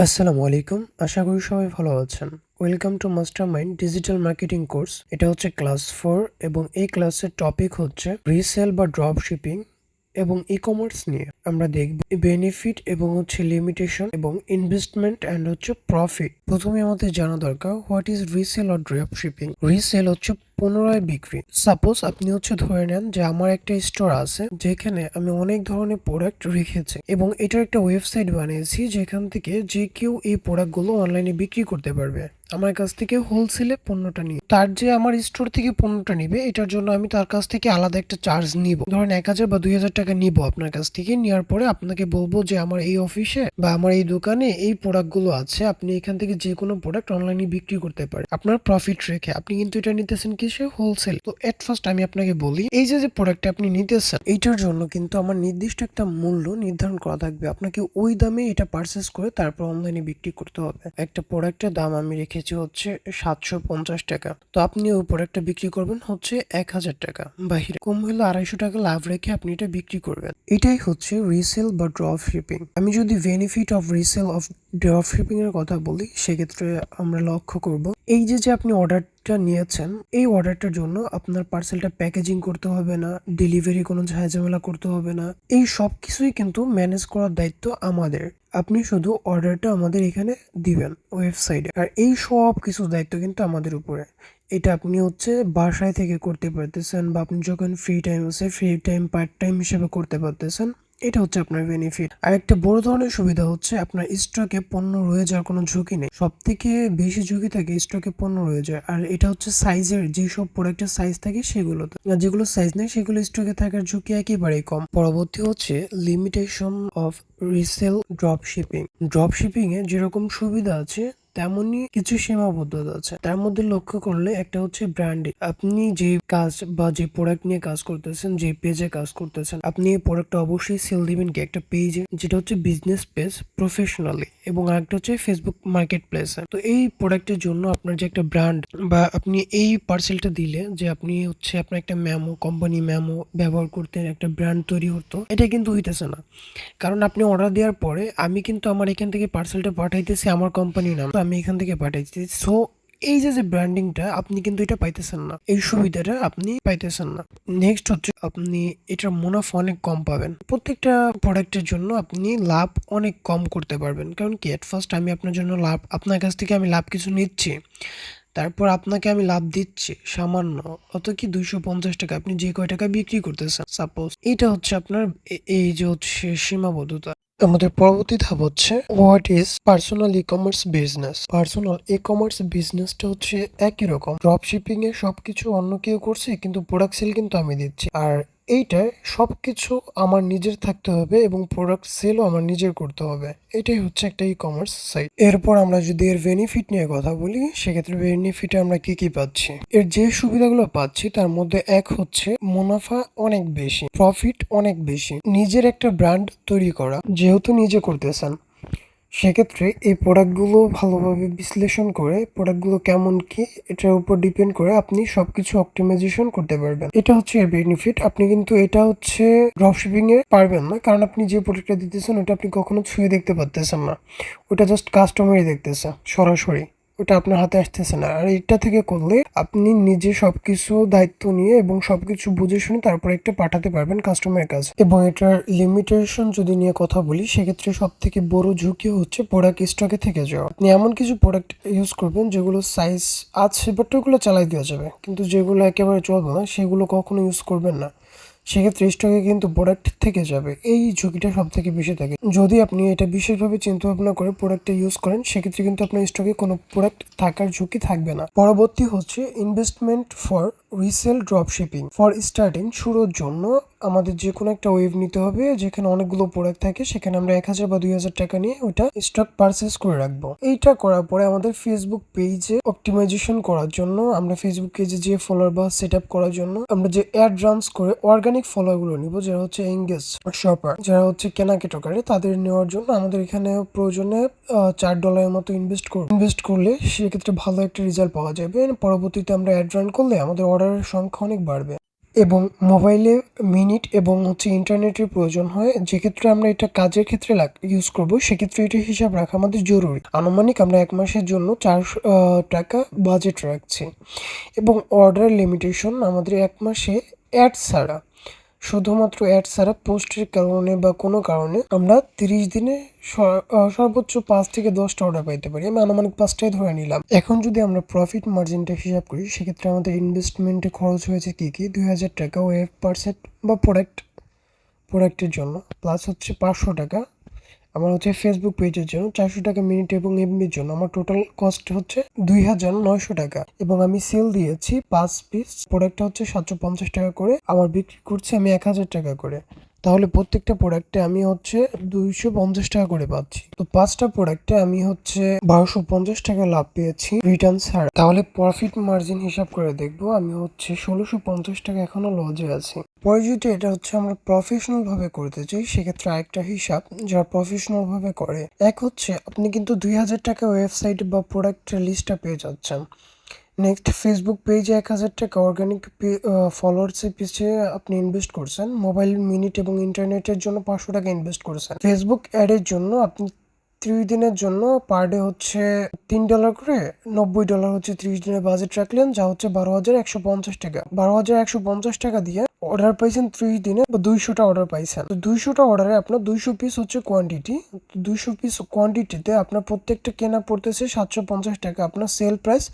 আসসালামু আলাইকুম। আশা করি সবাই ভালো আছেন। Welcome to mastermind digital marketing course. এটা হচ্ছে ক্লাস 4 এবং এই ক্লাসের টপিক হচ্ছে রিসেল বা ড্রপ শিপিং এবং ই-কমার্স নিয়ে। আমরা দেখব বেনিফিট এবং হচ্ছে লিমিটেশন এবং ইনভেস্টমেন্ট অ্যান্ড হচ্ছে প্রফিট। প্রথমে আমাদের জানা দরকার what is resell or drop shipping. Resell হচ্ছে পুনরায় বিক্রি। সাপোজ আপনি হচ্ছে ধরে নেন যে আমার একটা স্টোর আছে যেখানে আমি অনেক ধরনের প্রোডাক্ট রেখেছি এবং এটার একটা ওয়েবসাইট বানিয়েছি যেখান থেকে যে কেউ এই প্রোডাক্টগুলো অনলাইনে বিক্রি করতে পারবে আমার কাছ থেকে হোলসেলে পণ্যটা নিয়ে। তার যে আমার স্টোর থেকে পণ্যটা নিবে এটার জন্য আমি তার কাছ থেকে আলাদা একটা চার্জ নিব, ধরেন 1,000 বা 2,000 টাকা নিব আপনার কাছ থেকে। নেওয়ার পরে আপনাকে বলবো যে আমার এই অফিসে বা আমার এই দোকানে এই প্রোডাক্টগুলো আছে, আপনি এখান থেকে যে কোনো প্রোডাক্ট অনলাইনে বিক্রি করতে পারেন আপনার প্রফিট রেখে। আপনি কিন্তু এটা নিতেছেন কিসে? হোলসেল। তো এট ফার্স্ট আমি আপনাকে বলি এই যে প্রোডাক্টটা আপনি নিতেছেন এইটার জন্য কিন্তু আমার নির্দিষ্ট একটা মূল্য নির্ধারণ করা থাকবে। আপনাকে ওই দামে এটা পারচেস করে তারপর অনলাইনে বিক্রি করতে হবে। একটা প্রোডাক্টের দাম আমি রেখেছি হচ্ছে 750 টাকা, তো আপনি ওই প্রোডাক্টটা বিক্রি করবেন হচ্ছে 1,000 টাকা বাহিরে, কম হলে 250 টাকা লাভ রেখে আপনি এটা বিক্রি করবেন। এটাই হচ্ছে রিসেল বা ড্রপ শিপিং। আমি যদি benefit of resell of drop shipping এর কথা বলি সেক্ষেত্রে আমরা লক্ষ্য করব এই যে আপনি অর্ডারটা নিয়েছেন এই অর্ডারটার জন্য আপনার পার্সেলটা প্যাকেজিং করতে হবে না, ডেলিভারি কোনো ঝামেলা করতে হবে না। এই সব কিছুই কিন্তু ম্যানেজ করার দায়িত্ব আমাদের। আপনি শুধু অর্ডারটা আমাদের এখানে দিবেন ওয়েবসাইটে, আর এই সব কিছু দায়িত্ব কিন্তু আমাদের উপরে। এটা আপনি হচ্ছে বাসায় থেকে করতে পারতেছেন বা আপনি যখন ফ্রি টাইম আছে ফ্রি টাইম পার্ট টাইম হিসেবে করতে পারতেছেন। এটা হচ্ছে আপনার বেনিফিট। আর একটা বড় ধরনের সুবিধা হচ্ছে আপনার স্টকে পণ্য রয়ে যাওয়ার কোনো ঝুঁকি নেই। সব থেকে বেশি ঝুঁকি থাকে স্টকে পণ্য রয়ে যায়, আর এটা হচ্ছে সাইজের, যেসব প্রোডাক্টের সাইজ থাকে সেগুলোতে, আর যেগুলো সাইজ নেই সেগুলো স্টকে থাকার ঝুঁকি একেবারেই কম। পরবর্তী হচ্ছে limitation of resell drop shipping. Drop shipping এ যেরকম সুবিধা আছে তেমনই কিছু সীমাবদ্ধতা আছে। তার মধ্যে লক্ষ্য করলে একটা হচ্ছে ব্র্যান্ডিং। আপনি যে কাজ বা যে প্রোডাক্ট নিয়ে কাজ করতেছেন, যে পেজে কাজ করতেছেন, আপনি এই প্রোডাক্টটা অবশ্যই সেল দিবেন কি একটা পেজে, যেটা হচ্ছে বিজনেস পেজ প্রফেশনালি, এবং আরেকটা হচ্ছে ফেসবুক মার্কেট প্লেসে। তো এই প্রোডাক্টের জন্য আপনার যে একটা ব্র্যান্ড বা আপনি এই পার্সেলটা দিলে যে আপনি হচ্ছে আপনার একটা মেমো, কোম্পানি মেমো ব্যবহার করতেন, একটা ব্র্যান্ড তৈরি হতো, এটা কিন্তু হইতেছে না। কারণ আপনি অর্ডার দেওয়ার পরে আমি কিন্তু আমার এখান থেকে পার্সেলটা পাঠাইতেছি আমার কোম্পানির নাম, তো আমি এখান থেকে পাঠাইতেছি। সো এই যে ব্র্যান্ডিংটা আপনি কিন্তু এটা পাইতেছেন না, এই সুবিধাটা আপনি পাইতেছেন না। নেক্সট হচ্ছে আপনি এটার মুনাফা অনেক কম পাবেন। প্রত্যেকটা প্রোডাক্টের জন্য আপনি লাভ অনেক কম করতে পারবেন। কারণ কি এট ফার্স্ট আমি আপনার জন্য লাভ, আপনার কাছ থেকে আমি লাভ কিছু নিচ্ছি, তারপর আপনাকে আমি লাভ দিচ্ছি সামান্য, অত কি 250 টাকা আপনি যে কয় টাকা বিক্রি করতেছেন সাপোজ, এটা হচ্ছে আপনার এই যে হচ্ছে সীমাবদ্ধতা। আমাদের পরবর্তী ধাপ হচ্ছে what is personal e commerce business. Personal e commerce বিজনেসটা হচ্ছে একই রকম, ড্রপ শিপিং এ সবকিছু অন্য কেউ করছে কিন্তু প্রোডাক্ট সেল কিন্তু আমি দিচ্ছি, আর এইটায় সবকিছু আমার নিজের থাকতে হবে এবং প্রোডাক্ট সেলও আমার নিজের করতে হবে। এটাই হচ্ছে একটা ই কমার্স সাইট। এরপর আমরা যদি এর বেনিফিট নিয়ে কথা বলি সেক্ষেত্রে বেনিফিটে আমরা কি কি পাচ্ছি, এর যে সুবিধাগুলো পাচ্ছি তার মধ্যে এক হচ্ছে মুনাফা অনেক বেশি, প্রফিট অনেক বেশি, নিজের একটা ব্র্যান্ড তৈরি করা, যেহেতু নিজে করতেছেন সেক্ষেত্রে এই প্রোডাক্টগুলো ভালোভাবে বিশ্লেষণ করে প্রোডাক্টগুলো কেমন কি এটার উপর ডিপেন্ড করে আপনি সবকিছু অপটিমাইজেশন করতে পারবেন। এটা হচ্ছে এর বেনিফিট। আপনি কিন্তু এটা হচ্ছে ড্রপশিপিং এ পারবেন না, কারণ আপনি যে প্রোডাক্টটা দিতেছেন ওটা আপনি কখনো ছুঁয়ে দেখতে পারতেছেন না, ওটা জাস্ট কাস্টমারই দেখতেছে সরাসরি, ওটা আপনার হাতে আসতেছে না। আর এটা থেকে করলে আপনি নিজে সবকিছু দায়িত্ব নিয়ে এবং সবকিছু বুঝে শুনে তারপর একটা পাঠাতে পারবেন কাস্টমারের কাছে। এবং এটার লিমিটেশন যদি নিয়ে কথা বলি সেক্ষেত্রে সব থেকে বড় ঝুঁকি হচ্ছে প্রোডাক্ট স্টকে থেকে যাওয়া। আপনি এমন কিছু প্রোডাক্ট ইউজ করবেন যেগুলো সাইজ আছে বাট ওগুলো চালাই দেওয়া যাবে, কিন্তু যেগুলো একেবারে চলবে না সেগুলো কখনো ইউজ করবেন না, সেক্ষেত্রে স্টকে কিন্তু প্রোডাক্ট থেকে যাবে। এই ঝুঁকিটা সব থেকে বেশি থাকে। যদি আপনি এটা বিশেষভাবে চিন্তা ভাবনা করে প্রোডাক্টটা ইউজ করেন সেক্ষেত্রে কিন্তু আপনার স্টকে কোনো প্রোডাক্ট থাকার ঝুঁকি থাকবে না। পরবর্তী হচ্ছে investment for resell drop shipping. For starting, শুরুর জন্য আমাদের যে কোনো একটা ওয়েব নিতে হবে যেখানে অনেকগুলো প্রোডাক্ট থাকে, সেখানে আমরা 1,000 বা 2,000 টাকা নিয়ে ওটা স্টক পারচেস করে রাখবো। এইটা করার পরে আমাদের ফেসবুক পেজে অপটিমাইজেশন করার জন্য, আমরা ফেসবুক পেজে যে ফলোয়ার বা সেট আপ করার জন্য আমরা যে অ্যাড রানস করে অর্গানিক ফলোয়ার গুলো নিব, যারা হচ্ছে এঙ্গেজ শপার, যারা হচ্ছে কেনাকাটাকারী, তাদের নেওয়ার জন্য আমাদের এখানে প্রয়োজনে $4 মতো ইনভেস্ট করলে সেক্ষেত্রে ভালো একটা রেজাল্ট পাওয়া যাবে। পরবর্তীতে আমরা অ্যাড রান করলে আমাদের অর্ডারের সংখ্যা অনেক বাড়বে। এবং মোবাইলে মিনিট এবং ইন্টারনেটের প্রয়োজন হয়, যেক্ষেত্রে আমরা এটা কাজের ক্ষেত্রে ইউজ করব, সেক্ষেত্রে এটা হিসাব রাখা আমাদের জরুরি। আনুমানিক আমরা 1 মাসের জন্য 400 টাকা বাজেট রাখছি। এবং অর্ডার লিমিটেশন আমাদের 1 মাসে অ্যাড ছাড়া, শুধুমাত্র অ্যাড ছাড়া পোস্টের কারণে বা কোনো কারণে আমরা 30 দিনে সর্বোচ্চ 5 থেকে 10টা অর্ডার পাইতে পারি। আমি আনুমানিক 5টাই ধরে নিলাম। এখন যদি আমরা প্রফিট মার্জিনটা হিসাব করি, সেক্ষেত্রে আমাদের ইনভেস্টমেন্টে খরচ হয়েছে কি 2000 টাকা ওয়েবসাইট বা প্রোডাক্টের জন্য, প্লাস 500 টাকা আমার ফেসবুক পেজের জন্য, 400 টাকা মিনিট এবং এমবির জন্য। আমার টোটাল কস্ট 2900 টাকা। এবং আমি সেল দিয়েছি 5 পিস, প্রোডাক্টটা 750 টাকা করে, আমার বিক্রি করছি আমি 1000 টাকা করে। তাহলে প্রত্যেকটা প্রোডাক্টে আমি 250 টাকা করে পাচ্ছি। তো 5টা প্রোডাক্টে আমি 1250 টাকা লাভ পেয়েছি রিটার্ন ছাড়া। তাহলে প্রফিট মার্জিন হিসাব করে দেখবো, আমি 1650 টাকা এখনো লজে আছি। পরে যদি এটা আমরা প্রফেশনাল ভাবে করতে চাই, সেক্ষেত্রে আরেকটা হিসাব যারা প্রফেশনাল ভাবে করে, আপনি কিন্তু 2000 টাকা ওয়েবসাইট বা প্রোডাক্টের লিস্টটা পেয়ে যাচ্ছেন। নেক্সট, ফেসবুক পেজে 1000 টাকা অর্গানিক ফলোয়ার্সের পিছিয়ে আপনি ইনভেস্ট করছেন। মোবাইল মিনিট এবং ইন্টারনেটের জন্য 500 টাকা ইনভেস্ট করছেন। ফেসবুক অ্যাডের জন্য আপনি 30 দিনের জন্য পার ডে $3 করে, $90 30 দিনের বাজেট রাখলেন, যা 12,150 টাকা। 12,150 টাকা দিয়ে অর্ডার পাইছেন 30 দিনে, বা 200টা অর্ডার পাইছেন। তো 200টা অর্ডারে আপনার 200 পিস কোয়ান্টিটি। 200 পিস কোয়ান্টিটিতে আপনার প্রত্যেকটা কেনা পড়তেছে 750 টাকা, আপনার সেল প্রাইস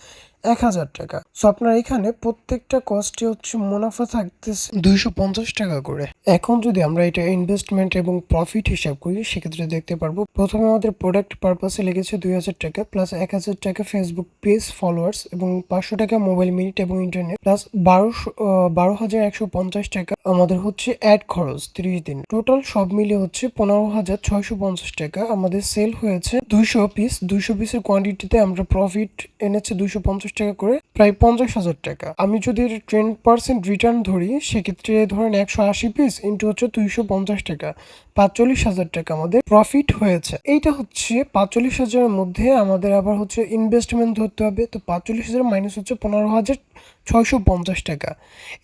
1000 টাকা। সো আপনার এখানে প্রত্যেকটা কস্টে মুনাফা থাকতেছে 250 টাকা করে। এখন যদি আমরা এটা ইনভেস্টমেন্ট এবং প্রফিট হিসাব করি, সেক্ষেত্রে দেখতে পারবো প্রথমে আমাদের প্রোডাক্ট পারপাসে লেগেছে 2000 টাকা, প্লাস 1000 টাকা ফেসবুক পেজ ফলোয়ার্স, এবং 500 টাকা মোবাইল মিনিট এবং ইন্টারনেট, প্লাস 12,150 টাকা আমাদের অ্যাড খরচ 30 দিন। টোটাল সব মিলে 15,650 টাকা আমাদের সেল হয়েছে। 200 পিস, 200 পিসের কোয়ান্টিটিতে আমরা প্রফিট এনেছে 250 টাকা করে, প্রায় 50,000 টাকা। আমি যদি 10% রিটার্ন ধরি, সেক্ষেত্রে ধরেন 180 পিস ইন্টু 250 টাকা, 45,000 টাকা আমাদের প্রফিট হয়েছে। এইটা 45,000-এর মধ্যে আমাদের আবার ইনভেস্টমেন্ট ধরতে হবে। তো 45,000 মাইনাস 15,650 টাকা।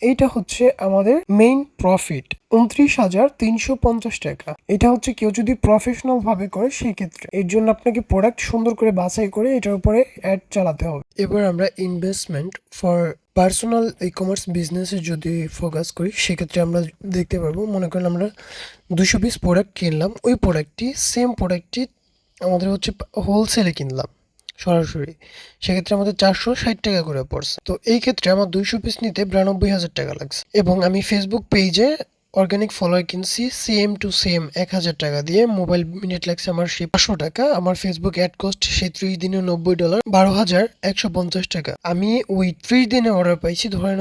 এইটা আমাদের মেইন প্রফিট 29,350 টাকা। এটা কেউ যদি প্রফেশনাল ভাবে করে, সেই ক্ষেত্রে এর জন্য আপনাকে প্রোডাক্ট সুন্দর করে বাছাই করে এটার উপরে অ্যাড চালাতে হবে। এবার আমরা investment for personal e commerce বিজনেসে যদি ফোকাস করি, সেক্ষেত্রে আমরা দেখতে পারবো, মনে করেন আমরা 200 পিস প্রোডাক্ট কিনলাম, ওই সেম প্রোডাক্টটি আমাদের হোলসেলে কিনলাম সরাসরি, সেক্ষেত্রে আমাদের 460 টাকা করে পড়ছে। তো এই ক্ষেত্রে আমার 200 পিস নিতে 92,000 টাকা লাগছে। এবং আমি ফেসবুক পেজে অর্গানিক ফলোয়ার কিনছি সেম টু সেম 1000 টাকা দিয়ে, মোবাইল মিনিট লাগছে আমার 500 টাকা, আমার ফেসবুক অ্যাড কস্ট 30 দিনে $90, 12,150 টাকা। আমি ওই 30 দিনে অর্ডার পাইছি ধরেন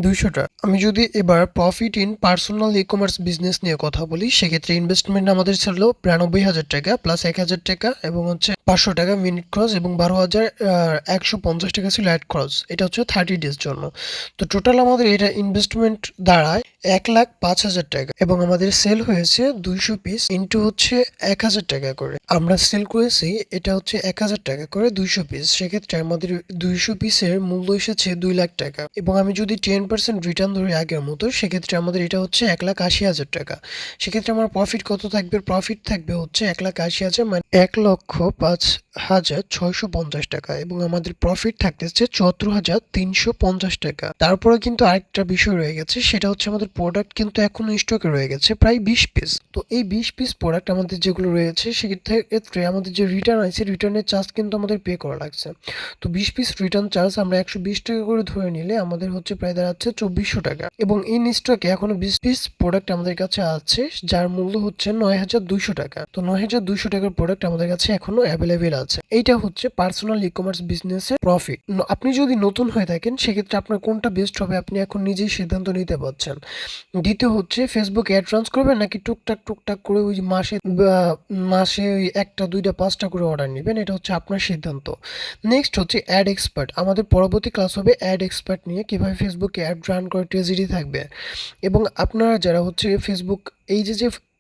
200টা। আমি যদি এবার profit in personal e commerce business নিয়ে কথা বলি, সেক্ষেত্রে ইনভেস্টমেন্ট আমাদের ছিল 92,000 টাকা, প্লাস 1000 টাকা এবং 500 টাকা মিনিট খরচ, এবং 12,150 টাকা ছিল অ্যাড খরচ। এটা 30 ডেজ জন্য। তো টোটাল আমাদের এটা ইনভেস্টমেন্ট দাঁড়ায় 1,05,000 টাকা, এবং আমাদের সেল হয়েছে 200 পিস ইন্টু 1000 টাকা করে। আমরা সেল করেছি এটা 1000 টাকা করে 200 পিস, সেক্ষেত্রে আমাদের 200 পিসের মূল্য এসেছে 2 লাখ টাকা। এবং আমি যদি 10% রিটার্ন ধরি আগের মতো, সেক্ষেত্রে আমাদের এটা 1,80,000 টাকা। সেক্ষেত্রে আমার প্রফিট কত থাকবে? প্রফিট থাকবে 1,80,000 মানে 1,05,650 টাকা, এবং আমাদের প্রফিট থাকতেছে 74,350 টাকা। তারপরে কিন্তু আরেকটা বিষয় রয়ে গেছে, সেটা আমাদের প্রোডাক্ট কিন্তু এখনো স্টকে রয়ে গেছে প্রায় 20 পিস। তো এই 20 পিস প্রোডাক্ট আমাদের যেগুলো রয়েছে, সেক্ষেত্রে আমাদের যে রিটার্ন আছে, রিটার্নের চার্জ কিন্তু আমাদের পে করা লাগছে। তো 20 পিস রিটার্ন চার্জ আমরা 120 টাকা করে ধরে নিলে আমাদের প্রায় দাঁড়াচ্ছে 2400 টাকা। এবং ইন স্টকে এখনো 20 পিস প্রোডাক্ট আমাদের কাছে আছে, যার মূল্য 9,200 টাকা। তো 9,200 টাকার প্রোডাক্ট আমাদের কাছে এখনো অ্যাভেলেবেল আছে। এইটা পার্সোনাল ই কমার্স বিজনেসের প্রফিট। আপনি যদি নতুন হয়ে থাকেন, সেক্ষেত্রে আপনার কোনটা বেস্ট হবে আপনি এখন নিজেই সিদ্ধান্ত নিতে পারছেন। দ্বিতীয় ফেসবুক অ্যাড রান করবেন, নাকি টুকটাক করে ওই মাসে ওই 1টা 2টা 5টা করে অর্ডার নেবেন, এটা আপনার সিদ্ধান্ত। Next ad expert. আমাদের পরবর্তী ক্লাস হবে অ্যাড এক্সপার্ট নিয়ে, কিভাবে ফেসবুকে অ্যাড রান করে ট্রেজারি থাকবে। এবং আপনারা যারা ফেসবুক এই যে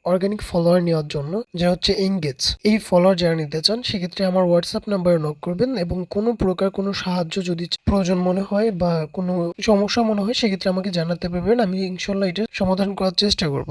অর্গানিক ফলোয়ার নেওয়ার জন্য, যা হচ্ছে এঙ্গেজ। এই ফলোয়ার যারা নিতে চান সেক্ষেত্রে আমার হোয়াটসঅ্যাপ নাম্বারে নক করবেন এবং কোনো প্রকার কোনো সাহায্য যদি প্রয়োজন মনে হয় বা কোনো সমস্যা মনে হয় সেক্ষেত্রে আমাকে জানাতে পারবেন। আমি ইনশাল্লাহ এটা সমাধান করার চেষ্টা করব।